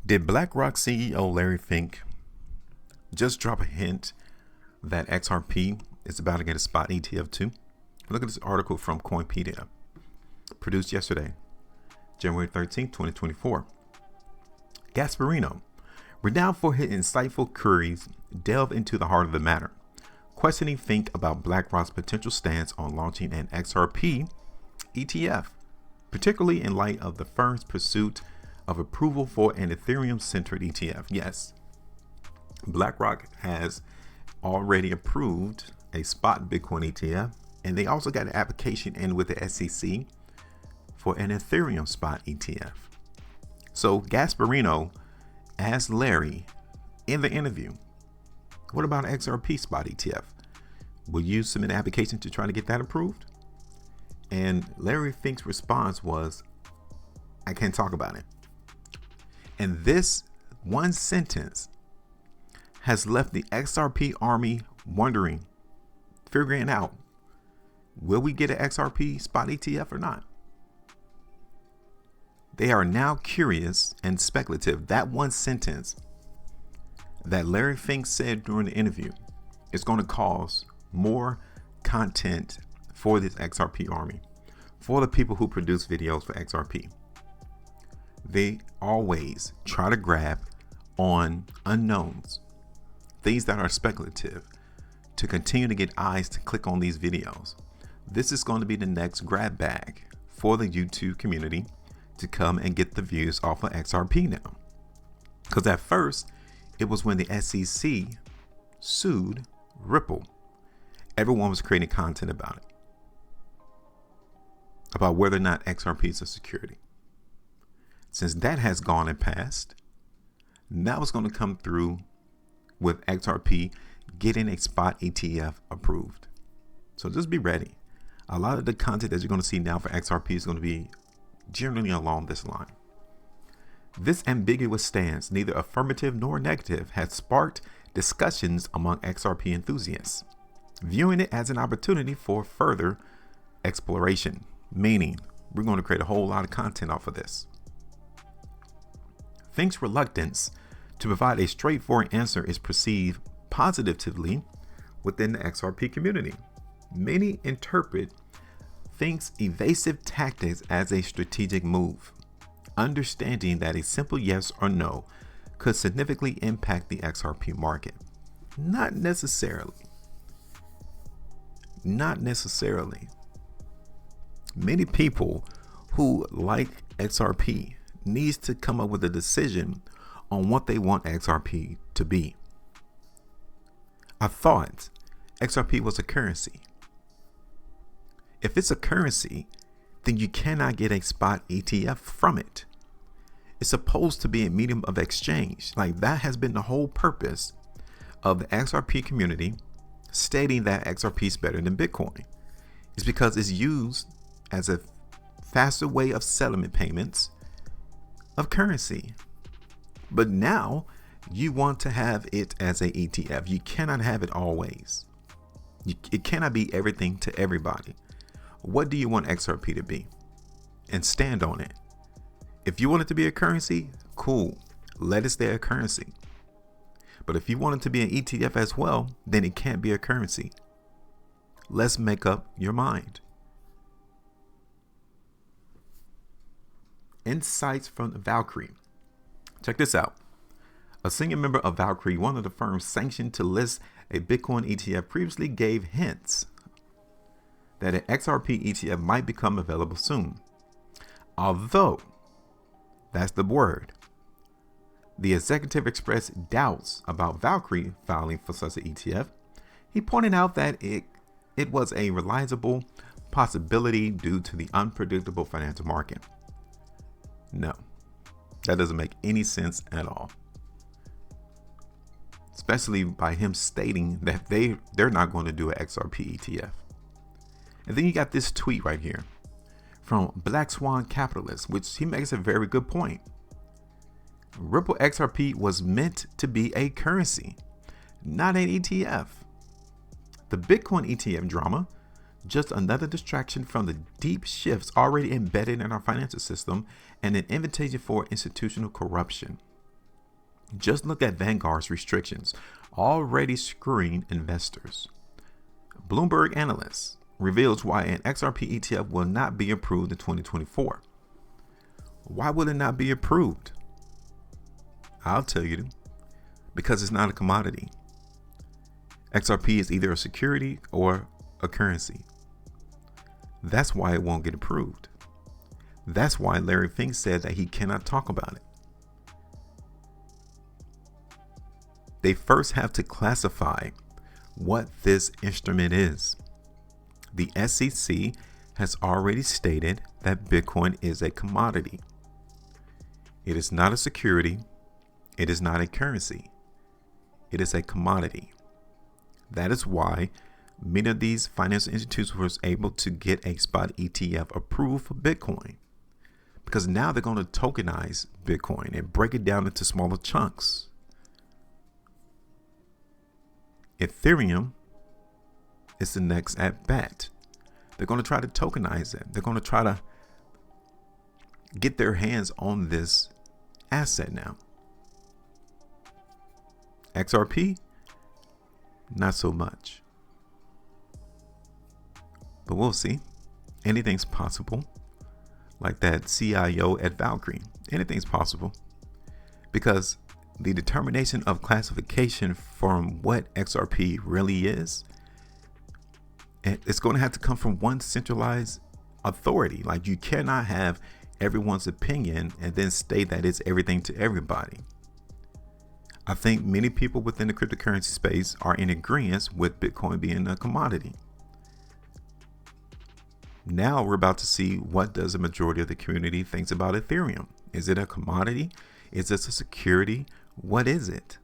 Did BlackRock CEO Larry Fink just drop a hint that XRP is about to get a spot ETF too? Look at this article from Coinpedia, produced yesterday, January 13th, 2024. Gasparino, renowned for his insightful queries, delve into the heart of the matter, questioning Fink about BlackRock's potential stance on launching an XRP ETF, particularly in light of the firm's pursuit of approval for an Ethereum-centered ETF. Yes, BlackRock has already approved a spot Bitcoin ETF, and they also got an application in with the SEC for an Ethereum spot ETF. So Gasparino asked Larry in the interview, what about an XRP spot ETF? Will you submit an application to try to get that approved? And Larry Fink's response was, I can't talk about it. And this one sentence has left the XRP army wondering, figuring out, will we get an XRP spot ETF or not? They are now curious and speculative. That one sentence that Larry Fink said during the interview is going to cause more content for this XRP army, for the people who produce videos for XRP. They always try to grab on unknowns, things that are speculative, to continue to get eyes to click on these videos. This is going to be the next grab bag for the YouTube community to come and get the views off of XRP now. Because at first, it was when the SEC sued Ripple. Everyone was creating content about it, about whether or not XRP is a security. Since that has gone and passed, now it's going to come through with XRP getting a spot ETF approved. So just be ready. A lot of the content that you're going to see now for XRP is going to be generally along this line. This ambiguous stance, neither affirmative nor negative, has sparked discussions among XRP enthusiasts, viewing it as an opportunity for further exploration, meaning we're going to create a whole lot of content off of this. Fink's reluctance to provide a straightforward answer is perceived positively within the XRP community. Many interpret Fink's evasive tactics as a strategic move, understanding that a simple yes or no could significantly impact the XRP market. Not necessarily. Many people who like XRP needs to come up with a decision on what they want XRP to be. I thought XRP was a currency. If it's a currency, then you cannot get a spot ETF from it. It's supposed to be a medium of exchange. Like, that has been the whole purpose of the XRP community stating that XRP is better than Bitcoin. It's because it's used as a faster way of settlement payments of currency. But now you want to have it as an ETF. You cannot have it always. It cannot be everything to everybody. What do you want XRP to be? And stand on it. If you want it to be a currency, cool. Let it stay a currency. But if you want it to be an ETF as well, then it can't be a currency. Let's make up your mind. Insights from Valkyrie. Check this out. A senior member of Valkyrie, one of the firms sanctioned to list a Bitcoin ETF, previously gave hints that an XRP ETF might become available soon. Although, that's the word, the executive expressed doubts about Valkyrie filing for such an ETF. He pointed out that it was a realizable possibility due to the unpredictable financial market. No, that doesn't make any sense at all. Especially by him stating that they're not going to do an XRP ETF. And then you got this tweet right here from Black Swan Capitalist, which he makes a very good point. Ripple XRP was meant to be a currency, not an ETF. The Bitcoin ETF drama, just another distraction from the deep shifts already embedded in our financial system and an invitation for institutional corruption. Just look at Vanguard's restrictions, already screwing investors. Bloomberg analyst reveals why an XRP ETF will not be approved in 2024. Why will it not be approved? I'll tell you, because it's not a commodity. XRP is either a security or a currency. That's why it won't get approved. That's why Larry Fink said that he cannot talk about it. They first have to classify what this instrument is. The SEC has already stated that Bitcoin is a commodity. It is not a security. It is not a currency. It is a commodity. That is why many of these financial institutions were able to get a spot ETF approved for Bitcoin, because now they're going to tokenize Bitcoin and break it down into smaller chunks. Ethereum is the next at bat. They're going to try to tokenize it. They're going to try to get their hands on this asset now. XRP, not so much. But we'll see. Anything's possible. Like that CIO at Valkyrie. Anything's possible. Because the determination of classification from what XRP really is, it's going to have to come from one centralized authority. Like, you cannot have everyone's opinion and then state that it's everything to everybody. I think many people within the cryptocurrency space are in agreement with Bitcoin being a commodity. Now we're about to see, what does the majority of the community thinks about Ethereum? Is it a commodity? Is this a security? What is it?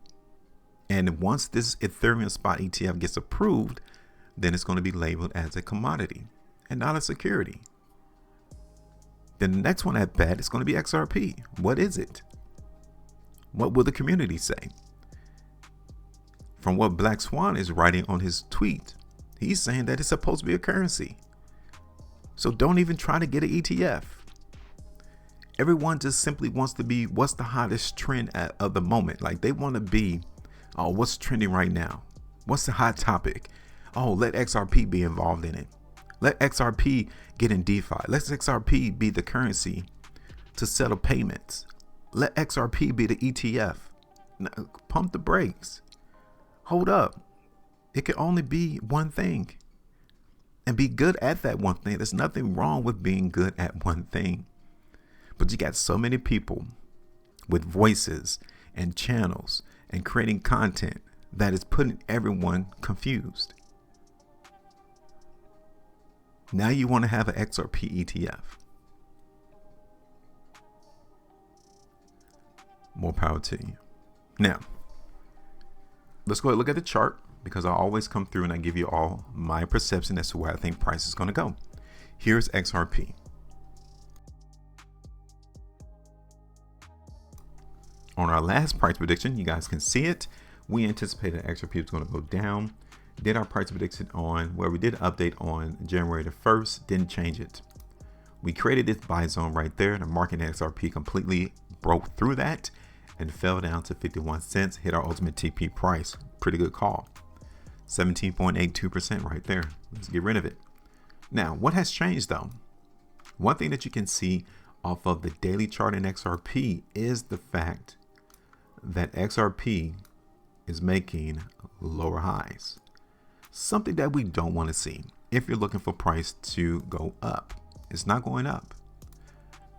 And once this Ethereum spot ETF gets approved, then it's going to be labeled as a commodity and not a security. Then the next one at bat is going to be XRP. What is it? What will the community say? From what Black Swan is writing on his tweet, he's saying that it's supposed to be a currency. So don't even try to get an ETF. Everyone just simply wants to be, what's the hottest trend of the moment? Like, they want to be, oh, what's trending right now? What's the hot topic? Oh, let XRP be involved in it. Let XRP get in DeFi. Let XRP be the currency to settle payments. Let XRP be the ETF. Now, pump the brakes. Hold up. It can only be one thing. And be good at that one thing. There's nothing wrong with being good at one thing. But you got so many people with voices and channels and creating content that is putting everyone confused. Now you want to have an XRP ETF. More power to you. Now, let's go ahead and look at the chart, because I always come through and I give you all my perception as to where I think price is going to go. Here's XRP. On our last price prediction, you guys can see it. We anticipated XRP was going to go down. Did our price prediction on where we did update on January the 1st, didn't change it. We created this buy zone right there. The market XRP completely broke through that and fell down to 51 cents, hit our ultimate TP price. Pretty good call. 17.82% right there. Let's get rid of it. Now, what has changed though? One thing that you can see off of the daily chart in XRP is the fact that XRP is making lower highs. Something that we don't want to see if you're looking for price to go up. It's not going up.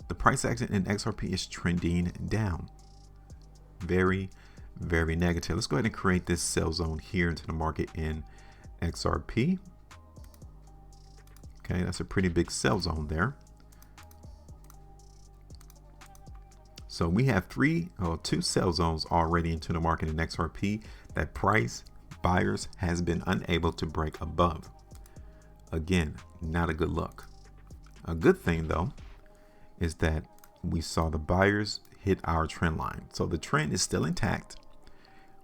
The price action in XRP is trending down. Very, very negative. Let's go ahead and create this sell zone here into the market in XRP. Okay, that's a pretty big sell zone there. So we have two sell zones already into the market in XRP that price buyers has been unable to break above. Again, not a good look. A good thing though is that we saw the buyers hit our trend line. So the trend is still intact.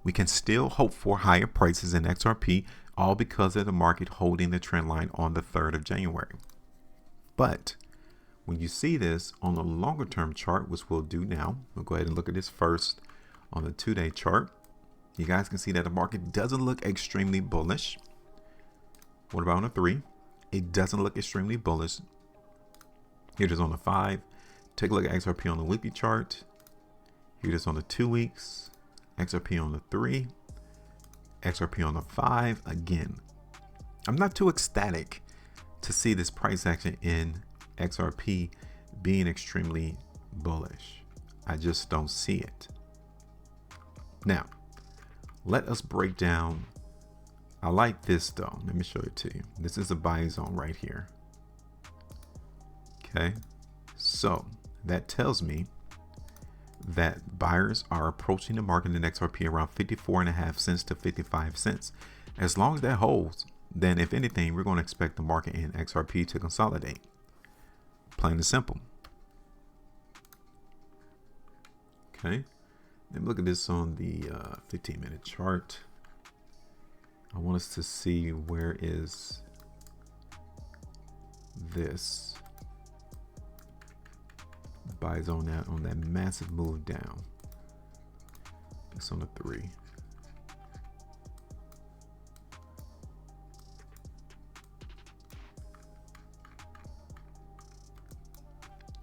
We can still hope for higher prices in XRP, all because of the market holding the trend line on the 3rd of January. But when you see this on the longer term chart, which we'll do now, we'll go ahead and look at this first On the 2-day chart, you guys can see that the market doesn't look extremely bullish. What about on the 3? It doesn't look extremely bullish. Here it is on the 5. Take a look at XRP on the weekly chart. Here it is on the 2 weeks. XRP on the 3. XRP on the 5. Again, I'm not too ecstatic to see this price action in XRP being extremely bullish. I just don't see it. Now, let us break down. I like this though. Let me show it to you. This is a buy zone right here. Okay, so that tells me that buyers are approaching the market in XRP around 54.5 cents to 55 cents. As long as that holds, then if anything, we're going to expect the market in XRP to consolidate. Plain and simple. Okay, let me look at this on the 15-minute chart. I want us to see where is this buy zone at on that massive move down. It's on the 3.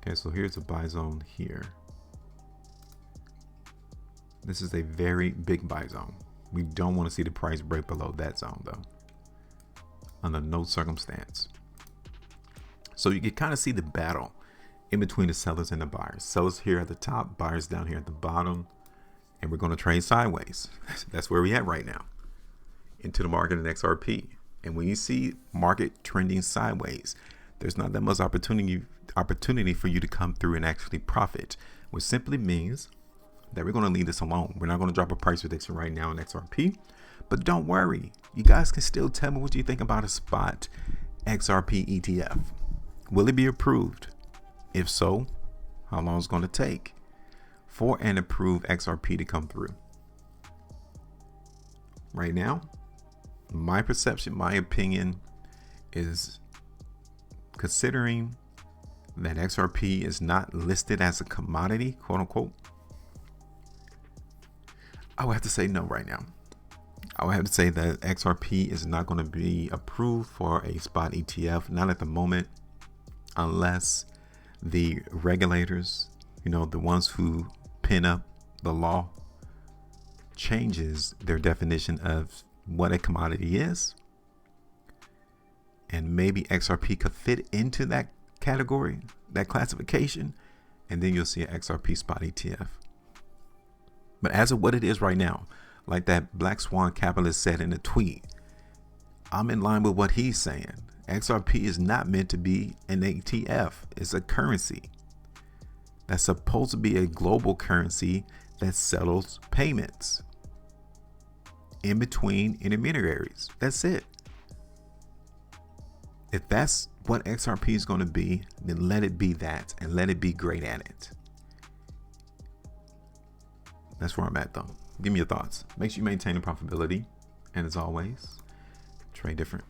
Okay, so here's a buy zone here. This is a very big buy zone. We don't want to see the price break below that zone though, under no circumstance. So you can kind of see the battle in between the sellers and the buyers. Sellers here at the top, buyers down here at the bottom, and we're going to trade sideways. That's where we at right now, into the market in XRP. And when you see market trending sideways, there's not that much opportunity for you to come through and actually profit, which simply means that we're going to leave this alone. We're not going to drop a price prediction right now in XRP, but don't worry. You guys can still tell me what you think about a spot XRP ETF. Will it be approved? If so, how long is it going to take for an approved XRP to come through? Right now, my perception, my opinion is, considering that XRP is not listed as a commodity, quote unquote, I would have to say no right now. I would have to say that XRP is not going to be approved for a spot ETF, not at the moment, unless the regulators, the ones who pin up the law, changes their definition of what a commodity is. And maybe XRP could fit into that category, that classification, and then you'll see an XRP spot ETF. But as of what it is right now, like that Black Swan capitalist said in a tweet, I'm in line with what he's saying. XRP is not meant to be an ETF. It's a currency that's supposed to be a global currency that settles payments in between intermediaries. That's it. If that's what XRP is going to be, then let it be that, and let it be great at it. That's where I'm at though. Give me your thoughts. Make sure you maintain the profitability. And as always, trade different.